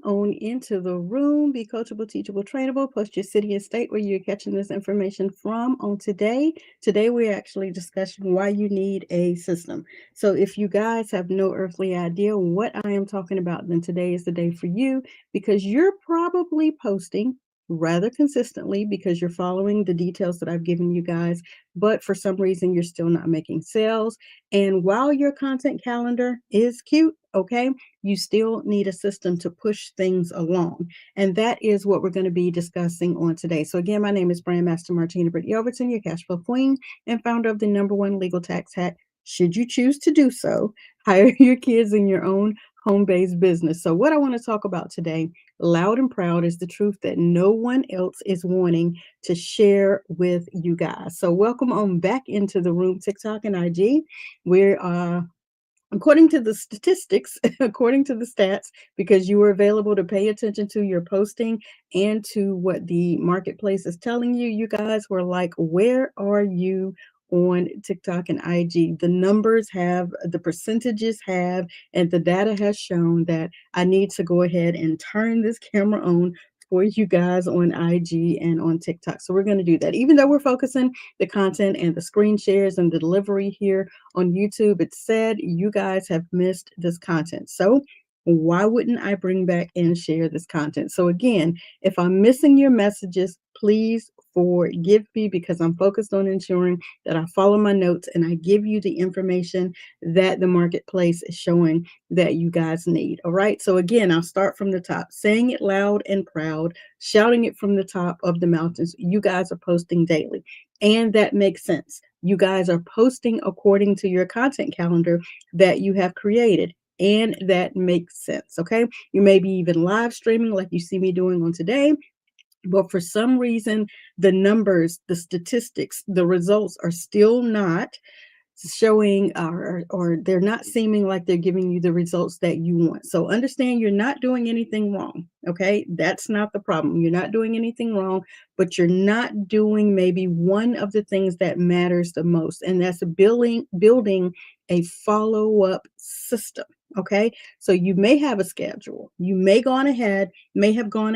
on into the room. Be coachable, teachable, trainable. Post your city and state where you're catching this information from on today. Today, we're actually discussing why you need a system. So if you guys have no earthly idea what I am talking about, then today is the day for you because you're probably posting rather consistently because you're following the details that I've given you guys, but for some reason you're still not making sales. And while your content calendar is cute, okay, you still need a system to push things along. And that is what we're going to be discussing on today. So again, my name is Brand Master Martina Britt Yelverton, your cash flow queen and founder of the #1 legal tax hack. Should you choose to do so, hire your kids in your own home-based business. So what I want to talk about today, loud and proud, is the truth that no one else is wanting to share with you guys. So welcome on back into the room, TikTok and IG. We're according to the statistics, according to the stats, because you were available to pay attention to your posting and to what the marketplace is telling you, you guys were like, where are you on TikTok and IG? The numbers have, the percentages have, and the data has shown that I need to go ahead and turn this camera on for you guys on IG and on TikTok. So we're going to do that. Even though we're focusing the content and the screen shares and the delivery here on YouTube, it said you guys have missed this content. So why wouldn't I bring back and share this content? So again, if I'm missing your messages, please forgive me because I'm focused on ensuring that I follow my notes and I give you the information that the marketplace is showing that you guys need. All right. So again, I'll start from the top, saying it loud and proud, shouting it from the top of the mountains. You guys are posting daily, and that makes sense. You guys are posting according to your content calendar that you have created. And that makes sense. Okay. You may be even live streaming like you see me doing on today. But for some reason, the numbers, the statistics, the results are still not showing or they're not seeming like they're giving you the results that you want. So understand you're not doing anything wrong. Okay. That's not the problem. You're not doing anything wrong, but you're not doing maybe one of the things that matters the most. And that's building a follow-up system. Okay. So you may have a schedule. You may have gone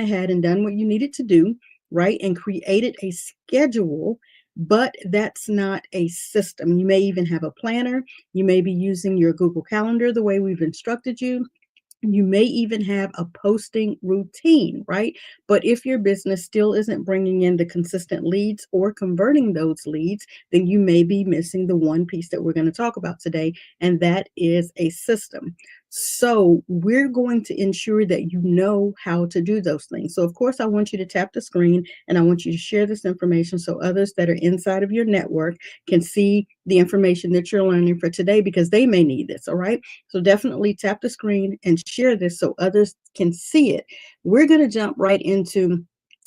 ahead and done what you needed to do, right? And created a schedule, but that's not a system. You may even have a planner. You may be using your Google Calendar the way we've instructed you. You may even have a posting routine, right? But if your business still isn't bringing in the consistent leads or converting those leads, then you may be missing the one piece that we're going to talk about today, and that is a system. So we're going to ensure that you know how to do those things. So of course, I want you to tap the screen and I want you to share this information so others that are inside of your network can see the information that you're learning for today because they may need this. All right. So definitely tap the screen and share this so others can see it. We're going to jump right into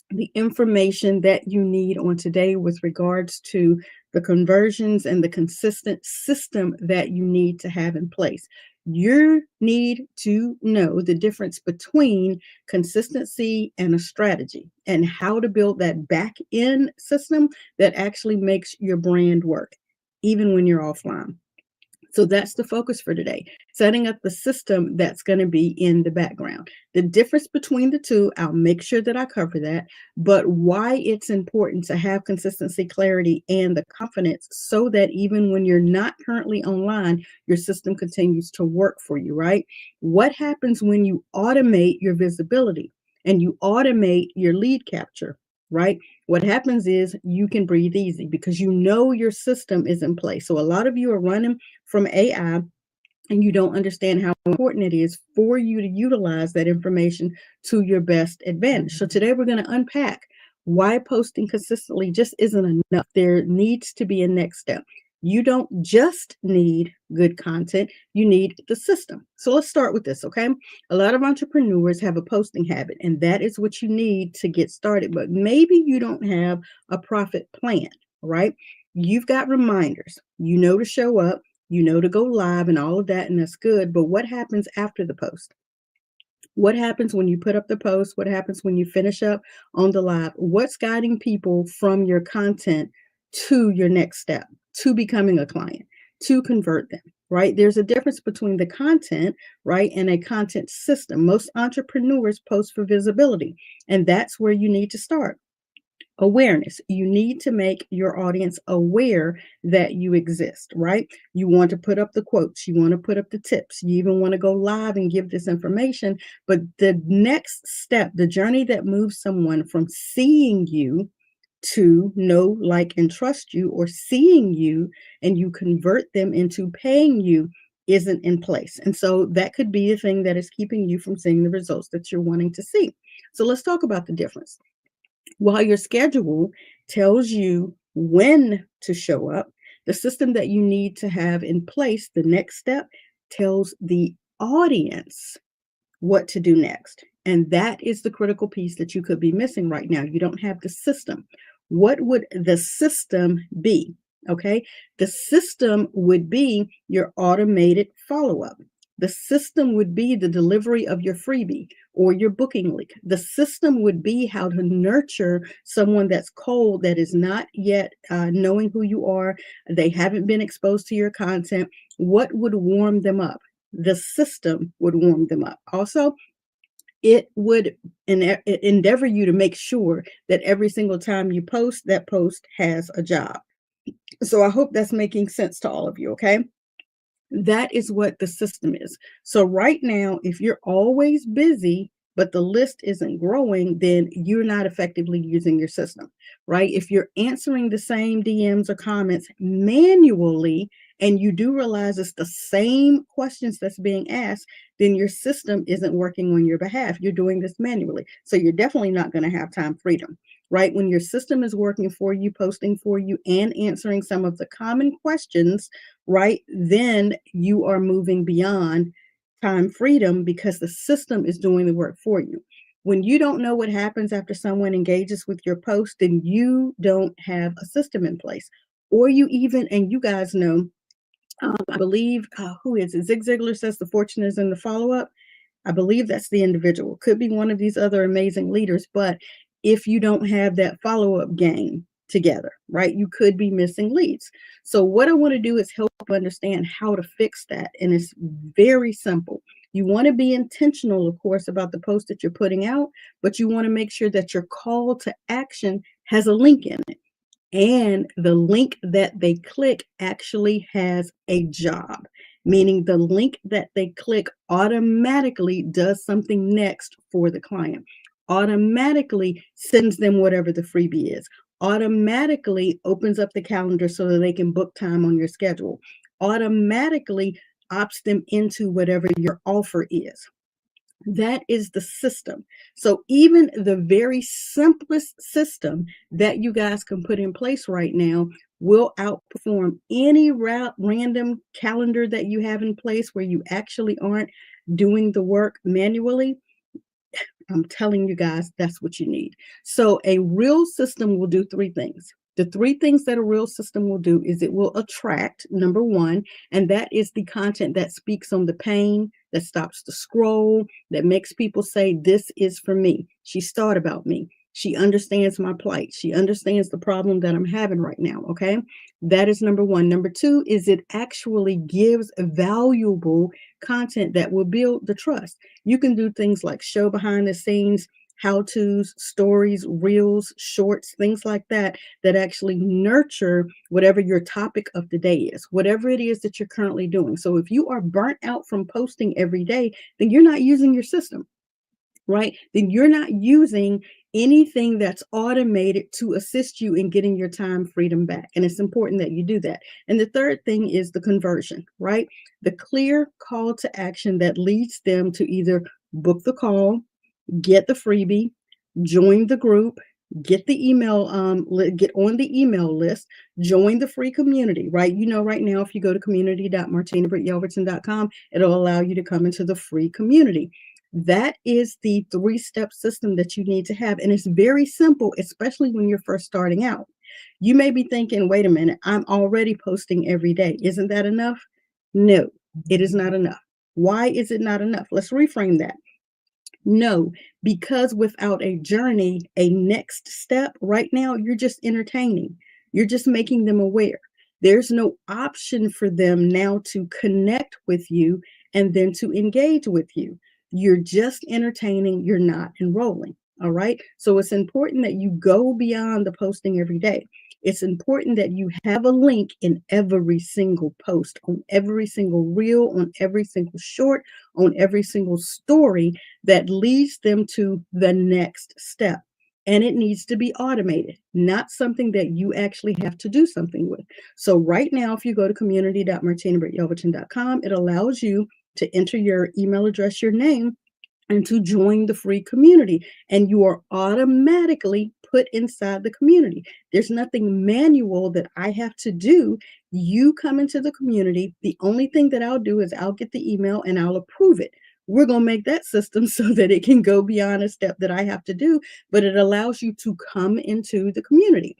the information that you need on today with regards to the conversions and the consistent system that you need to have in place. You need to know the difference between consistency and a strategy and how to build that back end system that actually makes your brand work, even when you're offline. So that's the focus for today, setting up the system that's going to be in the background. The difference between the two, I'll make sure that I cover that, but why it's important to have consistency, clarity, and the confidence so that even when you're not currently online, your system continues to work for you, right? What happens when you automate your visibility and you automate your lead capture, right? What happens is you can breathe easy because you know your system is in place. So a lot of you are running from AI and you don't understand how important it is for you to utilize that information to your best advantage. So today we're going to unpack why posting consistently just isn't enough. There needs to be a next step. You don't just need good content, you need the system. So let's start with this, okay? A lot of entrepreneurs have a posting habit, and that is what you need to get started. But maybe you don't have a profit plan, right? You've got reminders, you know to show up, you know to go live and all of that, and that's good. But what happens after the post? What happens when you put up the post? What happens when you finish up on the live? What's guiding people from your content to your next step, to becoming a client, to convert them, right? There's a difference between the content, right, and a content system. Most entrepreneurs post for visibility, and that's where you need to start. Awareness. You need to make your audience aware that you exist, right? You want to put up the quotes, you want to put up the tips, you even want to go live and give this information. But the next step, the journey that moves someone from seeing you to know, like, and trust you, or seeing you and you convert them into paying you, isn't in place. And so that could be a thing that is keeping you from seeing the results that you're wanting to see. So let's talk about the difference. While your schedule tells you when to show up, the system that you need to have in place, the next step, tells the audience what to do next. And that is the critical piece that you could be missing right now. You don't have the system. What would the system be? Okay. The system would be your automated follow up. The system would be the delivery of your freebie or your booking link. The system would be how to nurture someone that's cold, that is not yet knowing who you are. They haven't been exposed to your content. What would warm them up? The system would warm them up. Also, it would endeavor you to make sure that every single time you post, that post has a job. So I hope that's making sense to all of you, okay? That is what the system is. So right now, if you're always busy, but the list isn't growing, then you're not effectively using your system, right? If you're answering the same DMs or comments manually, and you do realize it's the same questions that's being asked, then your system isn't working on your behalf. You're doing this manually. So you're definitely not going to have time freedom, right? When your system is working for you, posting for you, and answering some of the common questions, right, then you are moving beyond time freedom because the system is doing the work for you. When you don't know what happens after someone engages with your post, then you don't have a system in place. Or you even, and you guys know, I believe, who is it? Zig Ziglar says the fortune is in the follow up. I believe that's the individual. Could be one of these other amazing leaders, but if you don't have that follow-up game together, right, you could be missing leads. So what I want to do is help understand how to fix that. And it's very simple. You want to be intentional, of course, about the post that you're putting out, but you want to make sure that your call to action has a link in it. And the link that they click actually has a job, meaning the link that they click automatically does something next for the client, automatically sends them whatever the freebie is, automatically opens up the calendar so that they can book time on your schedule, automatically opts them into whatever your offer is. That is the system. So even the very simplest system that you guys can put in place right now will outperform any random calendar that you have in place where you actually aren't doing the work manually. I'm telling you guys, that's what you need. So a real system will do three things. The three things that a real system will do is it will attract, number one, and that is the content that speaks on the pain, that stops the scroll, that makes people say, this is for me. She's thought about me. She understands my plight. She understands the problem that I'm having right now. Okay. That is number one. Number two is it actually gives valuable content that will build the trust. You can do things like show behind the scenes, how-tos, stories, reels, shorts, things like that, that actually nurture whatever your topic of the day is, whatever it is that you're currently doing. So if you are burnt out from posting every day, then you're not using your system, right? Then you're not using anything that's automated to assist you in getting your time freedom back. And it's important that you do that. And the third thing is the conversion, right? The clear call to action that leads them to either book the call, get the freebie, join the group, get the email, get on the email list, join the free community, right? You know, right now, if you go to community.martinabrityelverton.com, it'll allow you to come into the free community. That is the three-step system that you need to have. And it's very simple, especially when you're first starting out. You may be thinking, wait a minute, I'm already posting every day. Isn't that enough? No, it is not enough. Why is it not enough? Let's reframe that. No, because without a journey, a next step, right now, you're just entertaining. You're just making them aware. There's no option for them now to connect with you and then to engage with you. You're just entertaining, you're not enrolling. All right. So it's important that you go beyond the posting every day. It's important that you have a link in every single post, on every single reel, on every single short, on every single story that leads them to the next step. And it needs to be automated, not something that you actually have to do something with. So right now, if you go to community.martina.yelverton.com, it allows you to enter your email address, your name, and to join the free community. And you are automatically put inside the community. There's nothing manual that I have to do. You come into the community. The only thing that I'll do is I'll get the email and I'll approve it. We're going to make that system so that it can go beyond a step that I have to do, but it allows you to come into the community.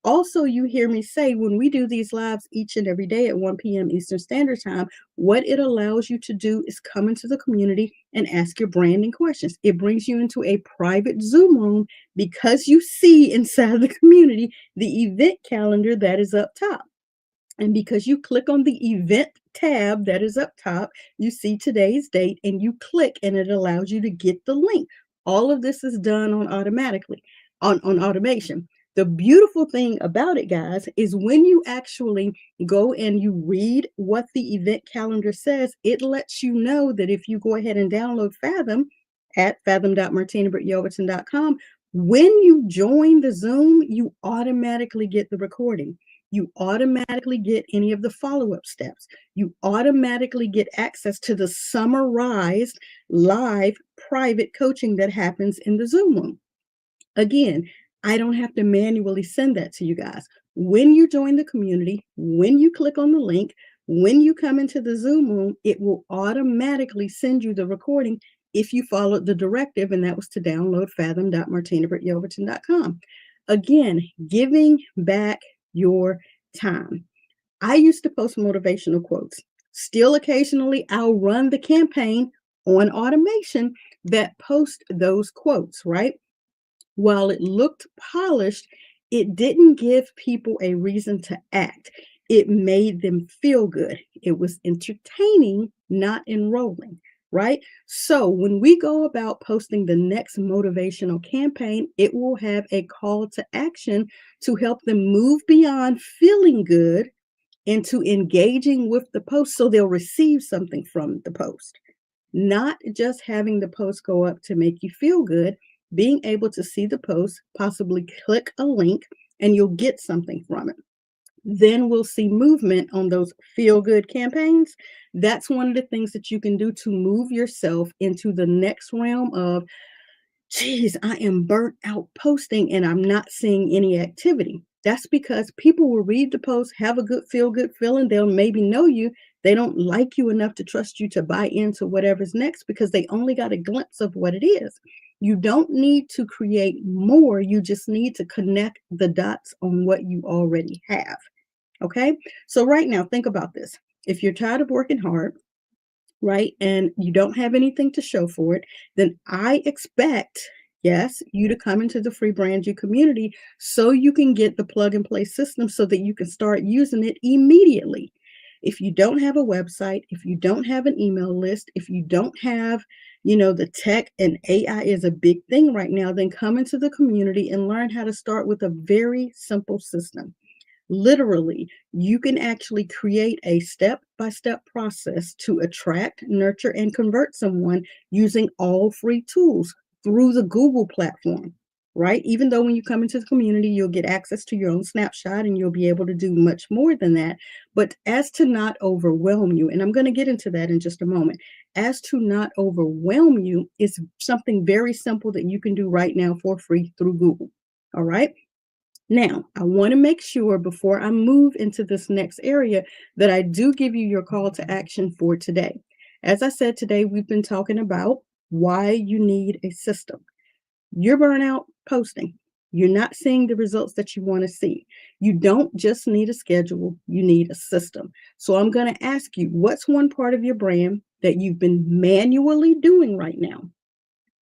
Also, you hear me say when we do these lives each and every day at 1 p.m. Eastern Standard Time, what it allows you to do is come into the community and ask your branding questions. It brings you into a private Zoom room because you see inside the community the event calendar that is up top. And because you click on the event tab that is up top, you see today's date and you click and it allows you to get the link. All of this is done on automatically, on automation. The beautiful thing about it, guys, is when you actually go and you read what the event calendar says, it lets you know that if you go ahead and download Fathom at fathom.martina.yelverton.com, when you join the Zoom, you automatically get the recording. You automatically get any of the follow-up steps. You automatically get access to the summarized live private coaching that happens in the Zoom room. Again, I don't have to manually send that to you guys. When you join the community, when you click on the link, when you come into the Zoom room, it will automatically send you the recording if you followed the directive, and that was to download fathom.martina.yelverton.com. Again, giving back your time. I used to post motivational quotes. Still, occasionally, I'll run the campaign on automation that post those quotes, right? While it looked polished, it didn't give people a reason to act. It made them feel good. It was entertaining, not enrolling, right? So when we go about posting the next motivational campaign, it will have a call to action to help them move beyond feeling good into engaging with the post so they'll receive something from the post. Not just having the post go up to make you feel good, being able to see the post, possibly click a link, and you'll get something from it. Then we'll see movement on those feel good campaigns. That's one of the things that you can do to move yourself into the next realm of, geez, I am burnt out posting and I'm not seeing any activity. That's because people will read the post, have a good feel good feeling. They'll maybe know you. They don't like you enough to trust you to buy into whatever's next because they only got a glimpse of what it is. You don't need to create more. You just need to connect the dots on what you already have. Okay. So, right now, think about this. If you're tired of working hard, right, and you don't have anything to show for it, then I expect, yes, you to come into the free brand you community so you can get the plug and play system so that you can start using it immediately. If you don't have a website, if you don't have an email list, if you don't have, the tech, and AI is a big thing right now, then come into the community and learn how to start with a very simple system. Literally, you can actually create a step-by-step process to attract, nurture, and convert someone using all free tools through the Google platform, right? Even though when you come into the community, you'll get access to your own snapshot and you'll be able to do much more than that. But as to not overwhelm you, and I'm going to get into that in just a moment, as to not overwhelm you is something very simple that you can do right now for free through Google. All right. Now, I want to make sure before I move into this next area that I do give you your call to action for today. As I said, today we've been talking about why you need a system. You're burnout posting. You're not seeing the results that you want to see. You don't just need a schedule, you need a system. So I'm going to ask you, what's one part of your brand that you've been manually doing right now?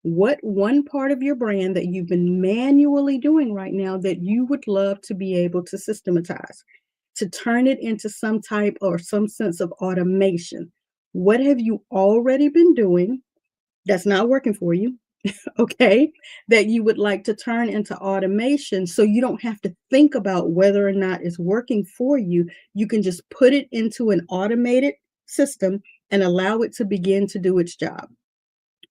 What one part of your brand that you've been manually doing right now that you would love to be able to systematize? to turn it into some type or some sense of automation. What have you already been doing that's not working for you? Okay, that you would like to turn into automation so you don't have to think about whether or not it's working for you. You can just put it into an automated system and allow it to begin to do its job,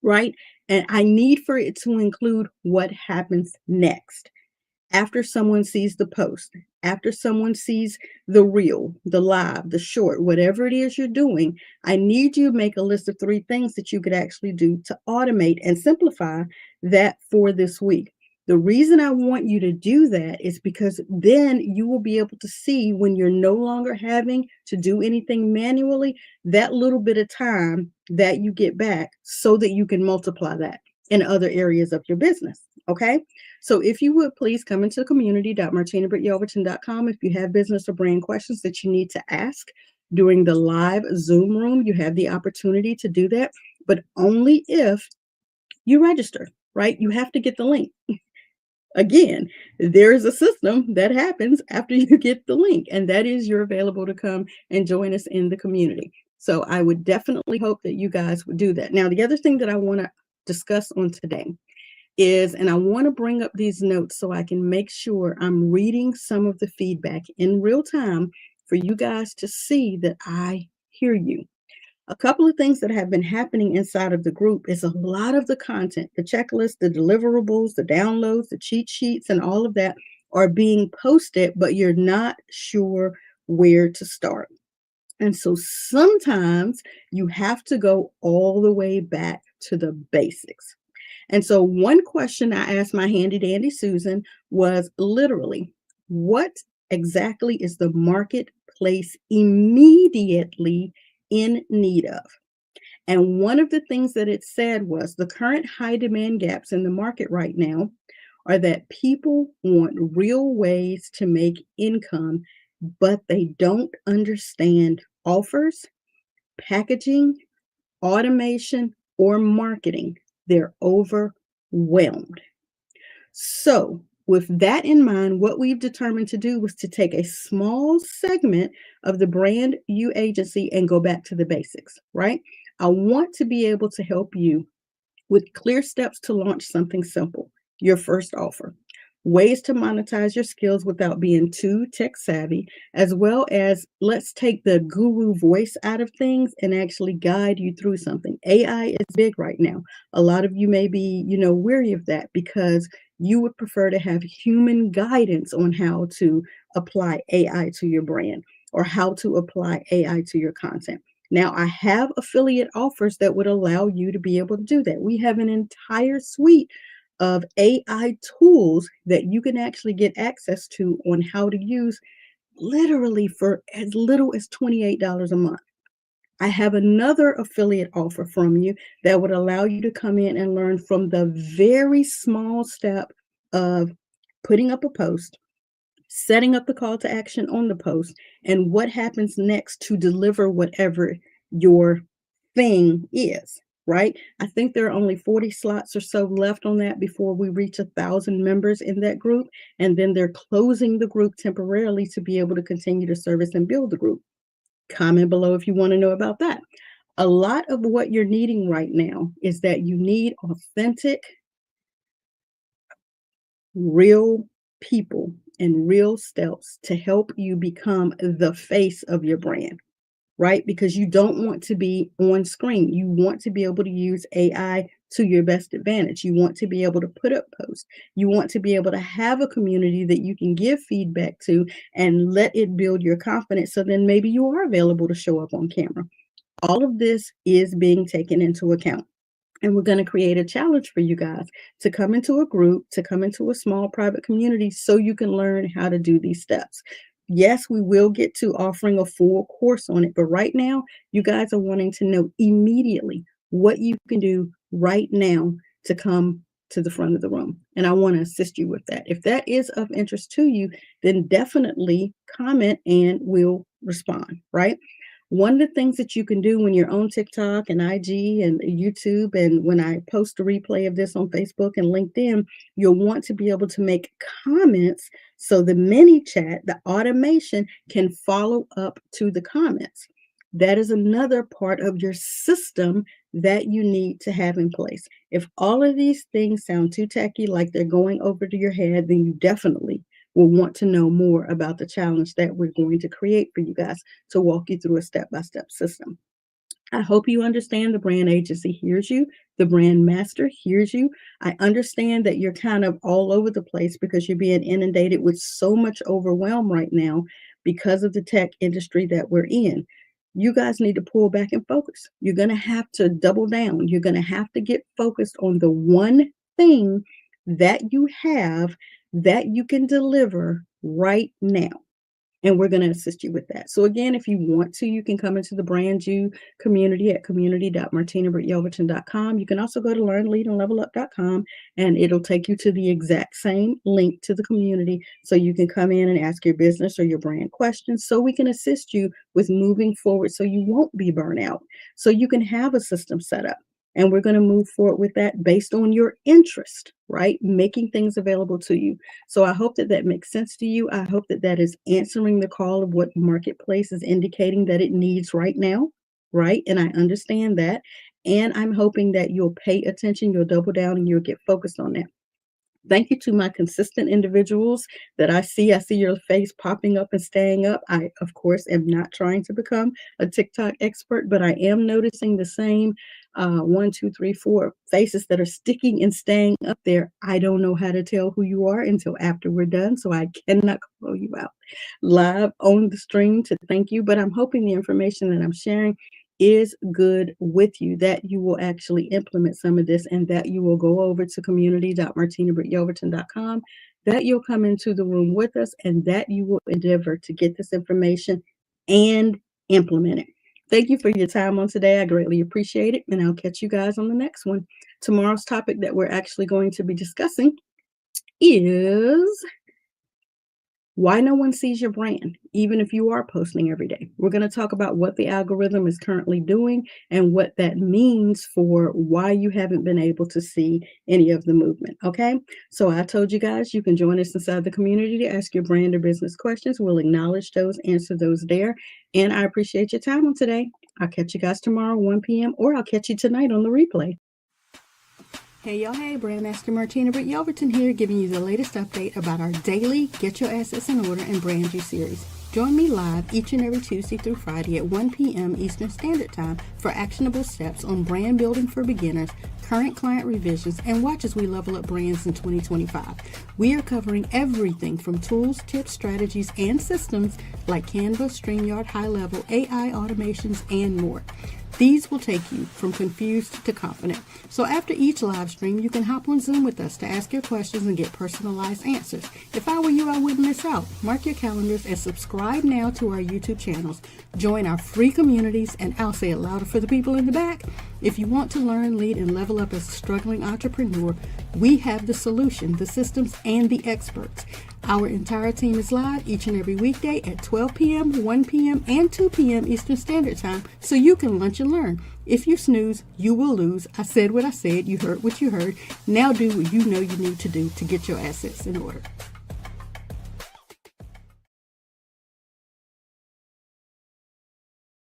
right? And I need for it to include what happens next after someone sees the post, after someone sees the reel, the live, the short, whatever it is you're doing, I need you to make a list of 3 things that you could actually do to automate and simplify that for this week. The reason I want you to do that is because then you will be able to see when you're no longer having to do anything manually, that little bit of time that you get back so that you can multiply that in other areas of your business. Okay. So if you would please come into community.martinabrityelverton.com if you have business or brand questions that you need to ask during the live Zoom room, you have the opportunity to do that, but only if you register, right? You have to get the link. Again, there's a system that happens after you get the link, and that is you're available to come and join us in the community. So I would definitely hope that you guys would do that. Now, the other thing that I want to discuss on today is, and I want to bring up these notes so I can make sure I'm reading some of the feedback in real time for you guys to see that I hear you. A couple of things that have been happening inside of the group is a lot of the content, the checklist, the deliverables, the downloads, the cheat sheets, and all of that are being posted, but you're not sure where to start. And so sometimes you have to go all the way back to the basics. And so one question I asked my handy dandy Susan was literally, what exactly is the marketplace immediately in need of? And one of the things that it said was the current high demand gaps in the market right now are that people want real ways to make income, but they don't understand offers, packaging, automation, or marketing. They're overwhelmed. So, with that in mind, what we've determined to do was to take a small segment of the brand you agency and go back to the basics, right? I want to be able to help you with clear steps to launch something simple, your first offer, ways to monetize your skills without being too tech savvy, as well as let's take the guru voice out of things and actually guide you through something. AI is big right now. A lot of you may be, weary of that because you would prefer to have human guidance on how to apply AI to your brand or how to apply AI to your content. Now, I have affiliate offers that would allow you to be able to do that. We have an entire suite of AI tools that you can actually get access to on how to use literally for as little as $28 a month. I have another affiliate offer from you that would allow you to come in and learn from the very small step of putting up a post, setting up the call to action on the post, and what happens next to deliver whatever your thing is, right? I think there are only 40 slots or so left on that before we reach 1,000 members in that group. And then they're closing the group temporarily to be able to continue to service and build the group. Comment below if you want to know about that. A lot of what you're needing right now is that you need authentic, real people and real steps to help you become the face of your brand, right? Because you don't want to be on screen. You want to be able to use AI to your best advantage. You want to be able to put up posts. You want to be able to have a community that you can give feedback to and let it build your confidence. So then maybe you are available to show up on camera. All of this is being taken into account. And we're going to create a challenge for you guys to come into a group, to come into a small private community so you can learn how to do these steps. Yes, we will get to offering a full course on it, but right now, you guys are wanting to know immediately what you can do right now to come to the front of the room. And I want to assist you with that. If that is of interest to you, then definitely comment and we'll respond, right? One of the things that you can do when you're on TikTok and IG and YouTube, and when I post a replay of this on Facebook and LinkedIn, you'll want to be able to make comments So the mini chat, the automation can follow up to the comments. That is another part of your system that you need to have in place. If all of these things sound too tacky, like they're going over to your head, then you definitely will want to know more about the challenge that we're going to create for you guys to walk you through a step-by-step system. I hope you understand the brand agency hears you. The brand master hears you. I understand that you're kind of all over the place because you're being inundated with so much overwhelm right now because of the tech industry that we're in. You guys need to pull back and focus. You're going to have to double down. You're going to have to get focused on the one thing that you have that you can deliver right now. And we're going to assist you with that. So again, if you want to, you can come into the brand new community at community.martinabrityelverton.com. You can also go to learnleadandlevelup.com and it'll take you to the exact same link to the community so you can come in and ask your business or your brand questions so we can assist you with moving forward so you won't be burnt out, so you can have a system set up. And we're going to move forward with that based on your interest, right? Making things available to you. So I hope that that makes sense to you. I hope that that is answering the call of what marketplace is indicating that it needs right now, right? And I understand that. And I'm hoping that you'll pay attention, you'll double down, and you'll get focused on that. Thank you to my consistent individuals that I see. I see your face popping up and staying up. I, of course, am not trying to become a TikTok expert, but I am noticing the same 1, 2, 3, 4 faces that are sticking and staying up there. I don't know how to tell who you are until after we're done, so I cannot call you out live on the stream to thank you, but I'm hoping the information that I'm sharing is good with you, that you will actually implement some of this and that you will go over to community.martinabrityelverton.com, that you'll come into the room with us and that you will endeavor to get this information and implement it. Thank you for your time on today. I greatly appreciate it, and I'll catch you guys on the next one. Tomorrow's topic that we're actually going to be discussing is why no one sees your brand, even if you are posting every day. We're going to talk about what the algorithm is currently doing and what that means for why you haven't been able to see any of the movement. Okay, so I told you guys you can join us inside the community to ask your brand or business questions. We'll acknowledge those, answer those there. And I appreciate your time on today. I'll catch you guys tomorrow, 1 p.m., or I'll catch you tonight on the replay. Hey y'all, hey, Brandmaster Martina Britt Yelverton here, giving you the latest update about our daily Get Your Assets in Order and Brand You series. Join me live each and every Tuesday through Friday at 1 p.m. Eastern Standard Time for actionable steps on brand building for beginners, current client revisions, and watch as we level up brands in 2025. We are covering everything from tools, tips, strategies, and systems like Canva, StreamYard, high-level AI automations, and more. These will take you from confused to confident. So after each live stream, you can hop on Zoom with us to ask your questions and get personalized answers. If I were you, I wouldn't miss out. Mark your calendars and subscribe now to our YouTube channels. Join our free communities, and I'll say it louder for the people in the back. If you want to learn, lead, and level up as a struggling entrepreneur, we have the solution, the systems, and the experts. Our entire team is live each and every weekday at 12 p.m., 1 p.m., and 2 p.m. Eastern Standard Time, so you can lunch and learn. If you snooze, you will lose. I said what I said. You heard what you heard. Now do what you know you need to do to get your assets in order.